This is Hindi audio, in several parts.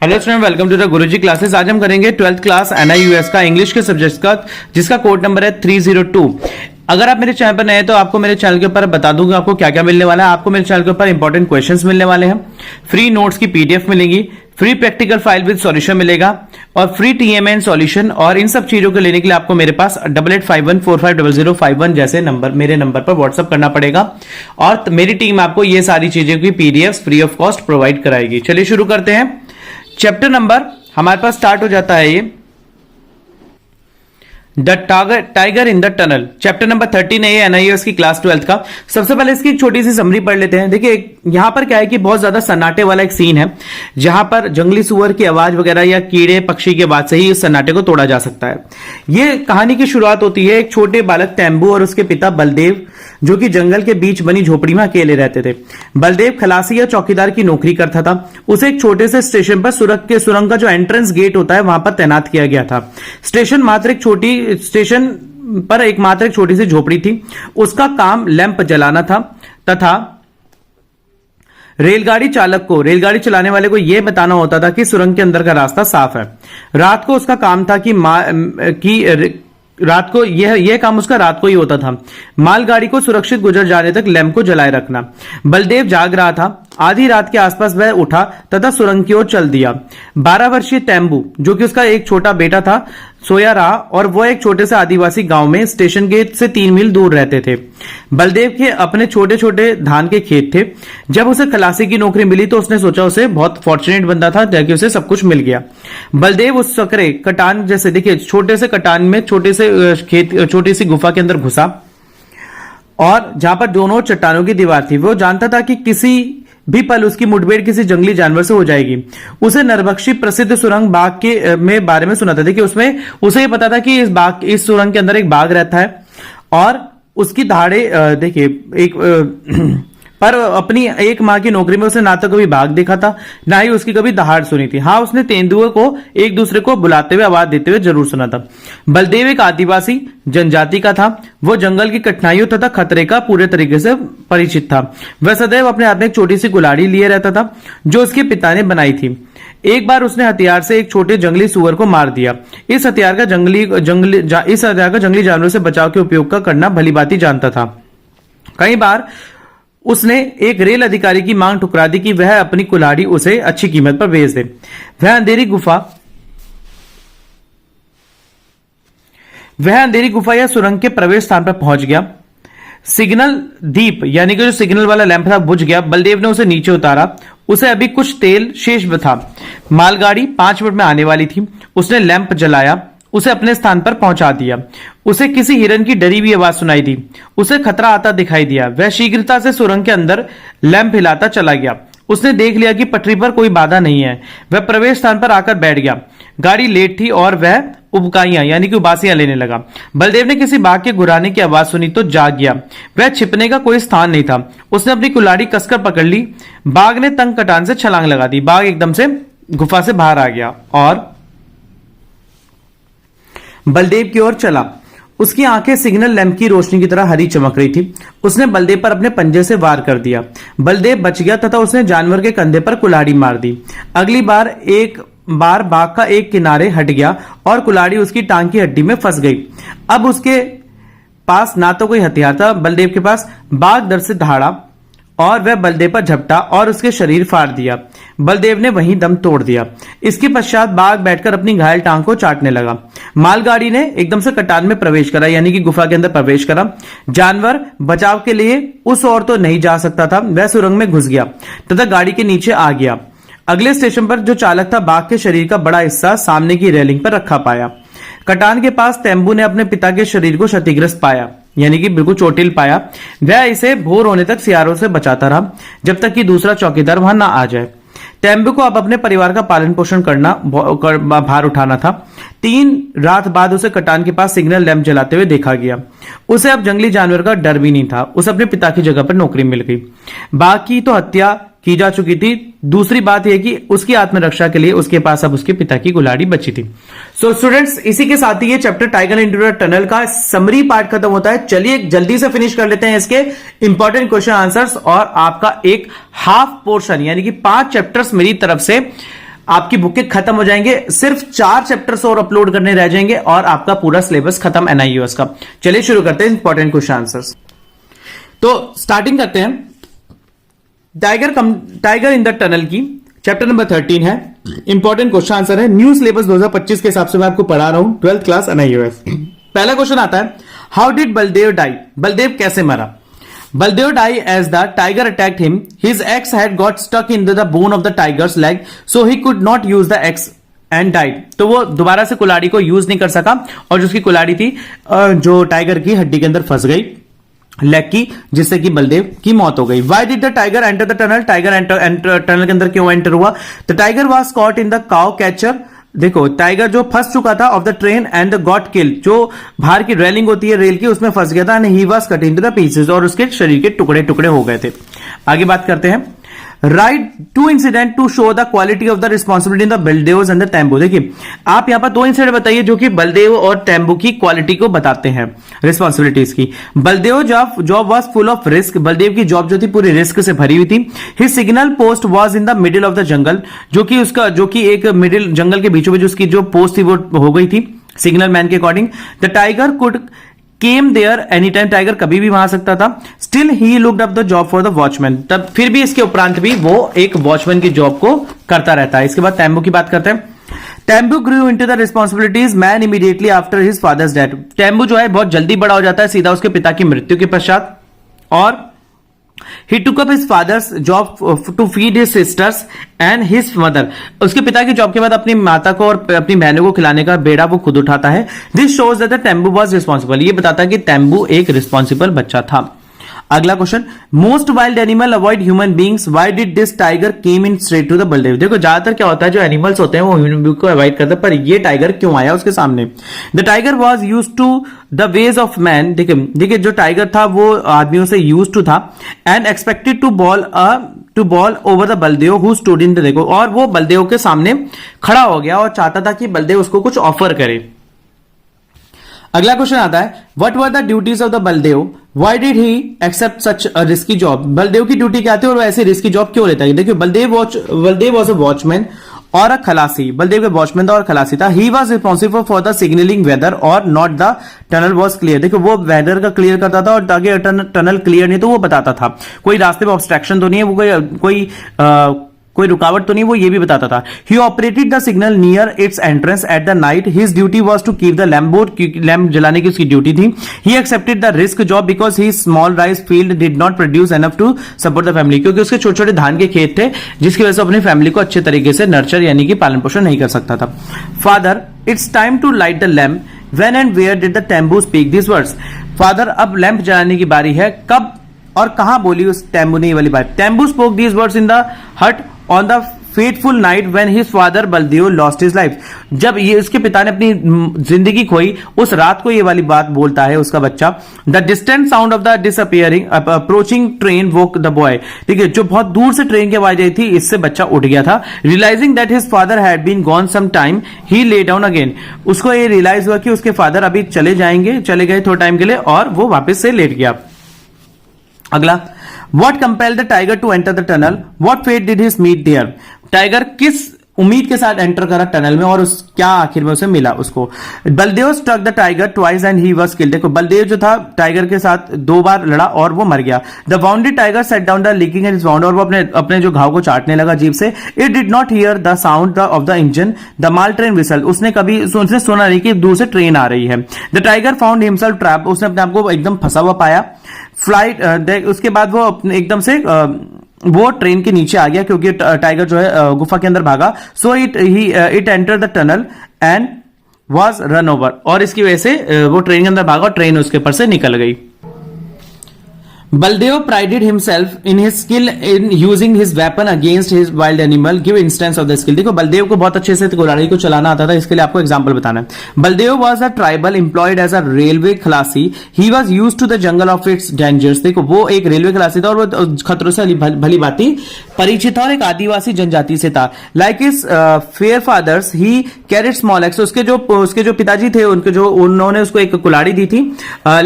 Hello student, welcome to the Guruji classes. आज हम करेंगे 12th क्लास NIUS का इंग्लिश के सब्जेक्ट का, जिसका कोड नंबर है 302। अगर आप मेरे चैनल पर नए हैं तो आपको मेरे चैनल के ऊपर बता दूंगा आपको क्या क्या मिलने वाला है। आपको मेरे चैनल के ऊपर इंपॉर्टेंट क्वेश्चंस मिलने वाले हैं, फ्री नोट्स की PDF मिलेंगी, free practical file with solution मिलेगा और फ्री TMN सॉल्यूशन। और इन सब चीजों को लेने के लिए आपको मेरे पास 8851450051 जैसे नंबर मेरे नंबर पर व्हाट्सअप करना पड़ेगा और मेरी टीम आपको ये सारी चीजों की PDFs free of cost provide कराएगी। चलिए शुरू करते हैं। चैप्टर नंबर हमारे पास स्टार्ट हो जाता है ये the tiger in the tunnel. Chapter number 13 है ये NIUS की क्लास 12th का। सबसे पहले इसकी एक छोटी सी समरी पढ़ लेते हैं। देखिए यहां पर क्या है कि बहुत ज्यादा सन्नाटे वाला एक सीन है, जहां पर जंगली सुअर की आवाज वगैरह या कीड़े पक्षी की आवाज से ही इस सन्नाटे को तोड़ा जा सकता है। ये कहानी की शुरुआत होती है एक छोटे बालक तेंबू और उसके पिता बलदेव, जो कि जंगल के बीच बनी झोपड़ी में अकेले रहते थे। बलदेव खलासी या चौकीदार की नौकरी करता था। उसे एक छोटे से स्टेशन पर सुरंग का जो एंट्रेंस गेट होता है वहां पर तैनात किया गया था। स्टेशन पर एकमात्र एक छोटी सी झोपड़ी थी। उसका काम लैंप जलाना था तथा रेलगाड़ी चलाने वाले को यह बताना होता था कि सुरंग के अंदर का रास्ता साफ है। रात को उसका काम था रात को यह काम उसका रात को ही होता था, मालगाड़ी को सुरक्षित गुजर जाने तक लैंप को जलाए रखना। बलदेव जाग रहा था। आधी रात के आसपास वह उठा तथा सुरंग की ओर चल दिया। 12 वर्षीय तेंबू, जो कि उसका एक छोटा बेटा था, सोया रहा और वह एक छोटे से आदिवासी गांव में स्टेशन गेट से 3 मील दूर रहते थे। बलदेव के अपने छोटे छोटे धान के खेत थे। जब उसे खलासी की नौकरी मिली तो उसने सोचा उसे बहुत फॉर्चुनेट बंदा था, ताकि उसे सब कुछ मिल गया। बलदेव उस सकरे कटान जैसे देखिए छोटे से कटान में छोटी सी गुफा के अंदर घुसा और जहां पर दोनों चट्टानों की दीवार थी। वो जानता था कि किसी भी पल उसकी मुठभेड़ किसी जंगली जानवर से हो जाएगी। उसे नरभक्षी प्रसिद्ध सुरंग बाघ के बारे में सुना था। देखिए उसमें उसे ये पता था कि इस सुरंग के अंदर एक बाघ रहता है और उसकी दहाड़े देखिए एक पर अपनी 1 माह की नौकरी में उसने ना तो कभी बाघ देखा था, ना ही उसकी कभी दहाड़ सुनी थी। हाँ, उसने तेंदुओं को एक दूसरे को बुलाते हुए आवाज देते हुए जरूर सुना था। बलदेव एक आदिवासी जनजाति का था। वो जंगल की कठिनाइयों तथा खतरे का पूरे तरीके से परिचित था। वह सदैव अपने हाथ में एक छोटी सी कुल्हाड़ी लिए रहता था, जो उसके पिता ने बनाई थी। एक बार उसने हथियार से एक छोटे जंगली सुअर को मार दिया। इस हथियार का जंगली जानवरों से बचाव के उपयोग का करना भलीभांति जानता था। कई बार उसने एक रेल अधिकारी की मांग ठुकरा दी कि वह अपनी कुल्हाड़ी उसे अच्छी कीमत पर बेच दे। वह अंधेरी गुफा या सुरंग के प्रवेश स्थान पर पहुंच गया। सिग्नल दीप यानी कि जो सिग्नल वाला लैंप था बुझ गया। बलदेव ने उसे नीचे उतारा। उसे अभी कुछ तेल शेष था। मालगाड़ी 5 मिनट में आने वाली थी। उसने लैंप जलाया, उसे अपने स्थान पर पहुंचा दिया। उसे किसी हिरन की डरी हुई आवाज सुनाई दी। उसे खतरा आता दिखाई दिया। वह शीघ्रता से सुरंग के अंदर लैंप हिलाता चला गया। उसने देख लिया कि पटरी पर कोई बाधा नहीं है। वह प्रवेश स्थान पर आकर बैठ गया। गाड़ी लेट थी और वह उबकाइयां यानी कि उबासियां लेने लगा। बलदेव ने किसी बाघ के गुर्राने की आवाज सुनी तो जाग गया। वह छिपने का कोई स्थान नहीं था। उसने अपनी कुल्हाड़ी कसकर पकड़ ली। बाघ ने तंग कटान से छलांग लगा दी। बाघ एकदम से गुफा से बाहर आ गया और बलदेव की ओर चला। उसकी आंखें सिग्नल लैंप की रोशनी की तरह हरी चमक रही थी। उसने बलदेव पर अपने पंजे से वार कर दिया। बलदेव बच गया तथा उसने जानवर के कंधे पर कुल्हाड़ी मार दी। अगली बार एक बार बाघ का एक किनारे हट गया और कुल्हाड़ी उसकी टांग की हड्डी में फंस गई। अब उसके पास ना तो कोई हथियार था। बलदेव के पास बाघ दर से दहाड़ा और वह बलदेव पर झपटा और उसके शरीर फाड़ दिया। बलदेव ने वहीं दम तोड़ दिया। इसके पश्चात बाघ बैठकर अपनी घायल टांग को चाटने लगा। मालगाड़ी ने एकदम से कटान में प्रवेश करा यानी कि गुफा के अंदर प्रवेश करा। जानवर बचाव के लिए उस ओर तो नहीं जा सकता था। वह सुरंग में घुस गया तथा गाड़ी के नीचे आ गया। अगले स्टेशन पर जो चालक था, बाघ के शरीर का बड़ा हिस्सा सामने की रेलिंग पर रखा पाया। कटान के पास तेंबू ने अपने पिता के शरीर को क्षतिग्रस्त पाया यानी कि बिल्कुल चोटिल पाया। वह इसे भोर होने तक सियारों से बचाता रहा, जब तक कि दूसरा चौकीदार वहां ना आ जाए। तेंबू को अब अपने परिवार का पालन पोषण करना भार उठाना था। 3 रात बाद उसे कटान के पास सिग्नल लैंप जलाते हुए देखा गया। उसे अब जंगली जानवर का डर भी नहीं था। उसे अपने पिता की जगह पर नौकरी मिल गई। बाघ की तो हत्या की जा चुकी थी। दूसरी बात यह कि उसकी आत्मरक्षा के लिए उसके पास अब उसके पिता की कुल्हाड़ी बची थी। सो स्टूडेंट्स, इसी के साथ ही ये chapter tiger in the tunnel का समरी पार्ट खत्म होता है। चलिए जल्दी से फिनिश कर लेते हैं इसके इंपॉर्टेंट क्वेश्चन आंसर्स और आपका एक हाफ पोर्शन यानी कि 5 चैप्टर्स मेरी तरफ से आपकी बुक के खत्म हो जाएंगे, सिर्फ 4 चैप्टर्स और अपलोड करने रह जाएंगे और आपका पूरा सिलेबस खत्म एनआईयूएस का। चलिए शुरू करते हैं इंपॉर्टेंट क्वेश्चन आंसर्स। तो स्टार्टिंग करते हैं टाइगर इन द टनल की, चैप्टर नंबर 13 है। इंपॉर्टेंट क्वेश्चन आंसर है, न्यू सिलेबस 2025 के हिसाब से मैं आपको पढ़ा रहा हूं, 12th क्लास एनआईयूएस। पहला क्वेश्चन आता है, how did Baldev die? Baldev कैसे मरा? Baldev died as the tiger attacked him. His axe had got stuck into the bone of the tiger's leg, so he could not use the axe and died. तो वो दोबारा से कुल्हाड़ी को यूज नहीं कर सका और जो उसकी कुल्हाड़ी थी जो टाइगर की हड्डी के अंदर फंस गई लेग की, जिससे कि बलदेव की मौत हो गई। Why did the tiger enter the tunnel? Tiger tunnel के अंदर क्यों एंटर हुआ? The tiger was caught in the cow catcher. देखो टाइगर जो फंस चुका था off the train and got kill, जो बाहर की रेलिंग होती है रेल की, उसमें फंस गया था and he was cut into the pieces, और उसके शरीर के टुकड़े टुकड़े हो गए थे। आगे बात करते हैं, right 2 incident to show the quality of the responsibility in the Baldev and the Tembu. देखिए आप यहां पर 2 इंसिडेंट बताइए जो कि बलदेव और टेम्बू की क्वालिटी को बताते हैं, रिस्पॉन्सिबिलिटीज की। Baldev job was full of risk, Baldev की जॉब जो थी पूरी रिस्क से भरी हुई थी। His signal post was in the middle of the jungle, जो कि एक मिडिल जंगल के बीचों बीच उसकी जो पोस्ट थी वो हो गई थी सिग्नल मैन के according. The tiger could came there any time, tiger कभी भी वहां आ सकता था। Still he looked up the job for the watchman, तब फिर भी इसके उपरांत भी वो एक वॉचमैन की जॉब को करता रहता है। इसके बाद टेम्बू की बात करते हैं। Tembu grew into the responsibilities man immediately after his father's death. Tembu जो है बहुत जल्दी बड़ा हो जाता है सीधा उसके पिता की मृत्यु के पश्चात, और He took up his father's job to feed his sisters and his mother. उसके पिता की जॉब के बाद अपनी माता को और अपनी बहनों को खिलाने का बेड़ा वो खुद उठाता है। This shows that the Tembu was responsible. ये बताता है कि टेम्बू एक रिस्पॉन्सिबल बच्चा था। अगला question, most wild animal avoid human beings, why did this tiger came in straight to the Baldev? देखो ज्यादातर क्या होता है जो एनिमल्स होते हैं वो ह्यूमन बींग को अवॉइड करते हैं, पर ये टाइगर क्यों आया उसके सामने? The tiger was use to the ways of man. देखिए जो टाइगर था वो आदमियों से यूज टू था, and expected to bowl over the Baldev who stood in the, देखो, और वो बलदेव के सामने खड़ा हो गया और चाहता था कि बलदेव उसको कुछ ऑफर करे। अगला क्वेश्चन आता है, what were the duties of the Baldev, why did he accept such a risky job? Baldev की ड्यूटी क्या थी और वो ऐसी रिस्की जॉब क्यों लेता है? देखिए बलदेव वॉज अ वॉचमैन और अ खलासी, बलदेव के वॉचमैन था और खलासी था। He was responsible for the signalling whether और not the tunnel was clear. देखो वो वेदर का क्लियर करता था और ताकि टनल क्लियर नहीं तो वो बताता था कोई रास्ते में ऑब्स्ट्रक्शन तो नहीं है, वो कोई रुकावट तो नहीं, वो ये भी बताता था। He operated the signal near its entrance at the night, his duty was to keep the lamp board, lamp जलाने की उसकी ड्यूटी थी। He accepted the risk job because he small rice field did not produce enough to support the family, क्योंकि उसके छोटे छोटे धान के खेत थे जिसकी वजह से अपनी फैमिली को अच्छे तरीके से नर्चर यानी कि पालन पोषण नहीं कर सकता था। Father, it's time to light the lamp, when and where did the Tembu speak this words? Father अब लैंप जलाने की बारी है, कब और कहां बोली उस टेम्बू ने ये वाली बात? Tembu spoke these words in the hut on the fateful night when his father Baldev lost his life. जब ये उसके पिता ने अपनी जिंदगी खोई उस रात को ये वाली बात बोलता है उसका बच्चा। The distant sound of the disappearing approaching train woke the boy. देखिए जो बहुत दूर से ट्रेन की आवाज आई थी इससे बच्चा उठ गया था। Realising that his father had been gone some time he lay down again. उसको ये रियलाइज हुआ कि उसके फादर अभी चले गए थोड़े टाइम के लिए, और वो वापस से लेट गया। अगला, What compelled the tiger to enter the tunnel? What fate did he meet there? Tiger किस उम्मीद के साथ एंटर करा टनल में और क्या आखिर में उसे मिला उसको? Baldev struck the tiger twice and he was killed. देखो बलदेव जो था टाइगर के साथ 2 बार लड़ा और वो मर गया। The bounded tiger set down the leaking and wound, और वो अपने जो घाव को चाटने लगा जीभ से। It did not here the sound of the engine the mall train whistle. उसने सुना नहीं कि दूर से ट्रेन आ रही है। The tiger found himself trap, उसने अपने आप को एकदम फंसा हुआ पाया। फ्लाइट, उसके बाद वो एकदम से वो ट्रेन के नीचे आ गया क्योंकि टाइगर जो है गुफा के अंदर भागा। So it enter the tunnel and was run over, और इसकी वजह से वो ट्रेन के अंदर भागा और ट्रेन उसके ऊपर से निकल गई। Baldev prided himself in his skill in using his weapon against his wild animal. Give instance of the skill. देखो बलदेव को बहुत अच्छे से कुल्हाड़ी को चलाना आता था, इसके लिए आपको एग्जांपल बताना है। Baldev was a tribal employed as a railway खलासी. He was used to the jungle of its dangers. देखो वो एक रेलवे खलासी था और वो खतरों से भली भांति परिचित था और एक आदिवासी जनजाति से था। Like his fair fathers, he carried small axe. उसके जो पिताजी थे उन्होंने उसको एक कुल्हाड़ी दी थी।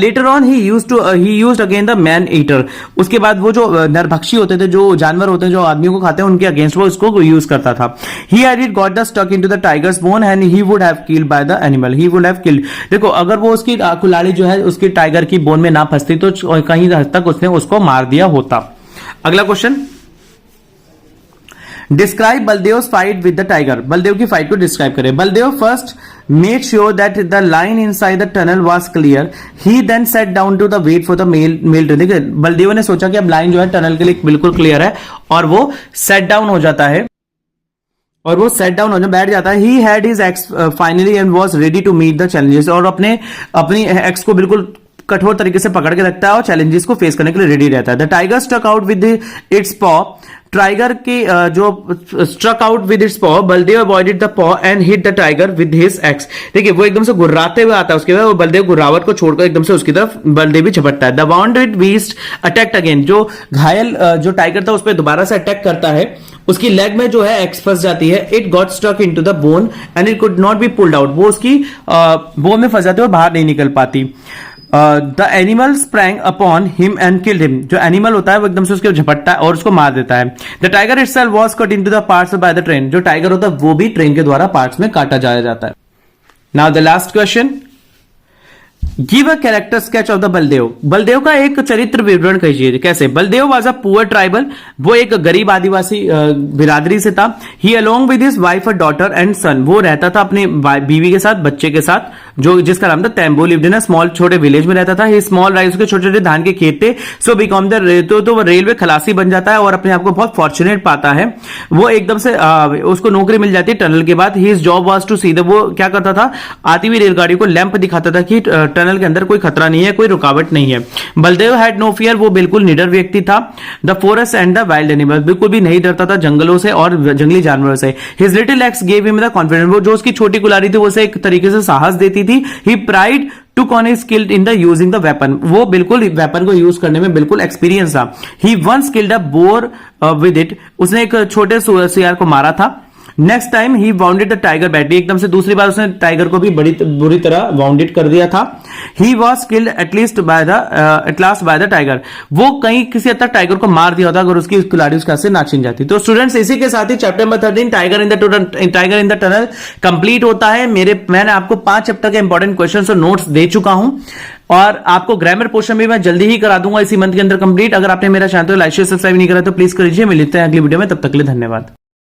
Later on he used again the man eater, उसके बाद वो जो नरभक्षी होते थे, जो जानवर होते हैं जो आदमियों को खाते हैं, उनके अगेंस्ट वो इसको यूज करता था। He had it got the stock into the tigers bone and he would have killed by the animal, he would have killed. देखो अगर वो उसकी कुल्हाड़ी जो है उसकी टाइगर की बोन में ना फंसती तो कहीं हद तक उसने उसको मार दिया होता। अगला question, describe Baldev fight with the tiger, Baldev की फाइट को डिस्क्राइब करें। Baldev first made sure that the line inside the tunnel was clear, he then set down to the wait for the mail train. Baldev ने सोचा कि अब लाइन जो है टनल के लिए बिल्कुल क्लियर है और वो सेट डाउन हो जाता है बैठ जाता है। He had his axe finally and was ready to meet the challenges, और अपनी एक्स को बिल्कुल कठोर तरीके से पकड़ के रखता है और चैलेंजेस को फेस करने के लिए रेडी रहता है। The tiger stuck out with its paw, tiger के जो struck out with its paw, Baldev avoided the paw and hit the tiger with his axe. देखिए वो एकदम से गुर्राते हुए आता है, उसके बाद वो बलदेव गुर्रावट को छोड़कर एकदम से उसकी तरफ बलदेव भी झपटता है। The bounded beast attacked again, जो घायल जो टाइगर था उस पर दोबारा से अटैक करता है, उसकी लेग में जो है एक्स फंस जाती है। It got stuck into the bone and it could not be pulled out, वो उसकी बोन में फंस जाती है और बाहर नहीं निकल पाती। The animal sprang upon him and killed him, जो एनिमल होता है वो एकदम से उसके झपटता है और उसको मार देता है। The tiger itself was cut into the parts by the train, जो टाइगर होता है वो भी ट्रेन के द्वारा पार्ट्स में काटा जाया जाता है। Now the last question, give a character sketch of the Baldev, Baldev का एक चरित्र विवरण कीजिए। कैसे? Baldev was a poor tribal, वो एक गरीब आदिवासी बिरादरी से था। He along with his wife a daughter and son, वो रहता था अपनी बीवी के साथ, बच्चे के साथ, जो जिसका नाम था टेम्बो। लिव्ड इन अ स्मॉल, छोटे विलेज में रहता था। ही स्मॉल राइस, के छोटे छोटे धान के खेत थे। सो बिकॉम द, तो वो रेलवे खलासी बन जाता है और अपने आप को बहुत फॉर्चुनेट पाता है। वो एकदम से उसको नौकरी मिल जाती है टनल के बाद। His job was to see the, वो क्या करता था, आती हुई रेलगाड़ी को लैंप दिखाता था कि टनल के अंदर कोई खतरा नहीं है, कोई रुकावट नहीं है। बलदेव हैड नो फियर, वो बिल्कुल निडर व्यक्ति था। The forest and the wild animal, बिल्कुल भी नहीं डरता था जंगलों से और जंगली जानवरों से। His little x gave him the confidence, वो जो उसकी छोटी कुल्हाड़ी थी वो उसे एक तरीके से साहस देती थी। He pride to con is skilled in the using the weapon, वो बिल्कुल वेपन को यूज करने में बिल्कुल एक्सपीरियंस था। He once killed a boar with it, उसने एक छोटे सियार को मारा था। Next time he wounded the tiger badly, एकदम से दूसरी बार उसने टाइगर को भी बड़ी बुरी तरह वाउंडेड कर दिया था। He was killed at last by the tiger, वो कहीं किसी हद तक टाइगर को मार दिया होता अगर उसकी कुल्हाड़ी उसके हाथ से ना छीन जाती। तो स्टूडेंट्स इसी के साथ ही chapter number 13 tiger in the tunnel complete होता है। मैंने आपको 5 चैप्टर के इंपॉर्टेंट क्वेश्चन और नोट्स दे चुका हूं और आपको ग्रामर पोर्शन भी मैं जल्दी ही करा दूंगा इसी मंथ के अंदर कंप्लीट। अगर आपने मेरा चैनल लाइक शेयर सब्सक्राइब नहीं करा तो प्लीज कर लीजिए। मिलते हैं अगली वीडियो में, तब तक के लिए धन्यवाद।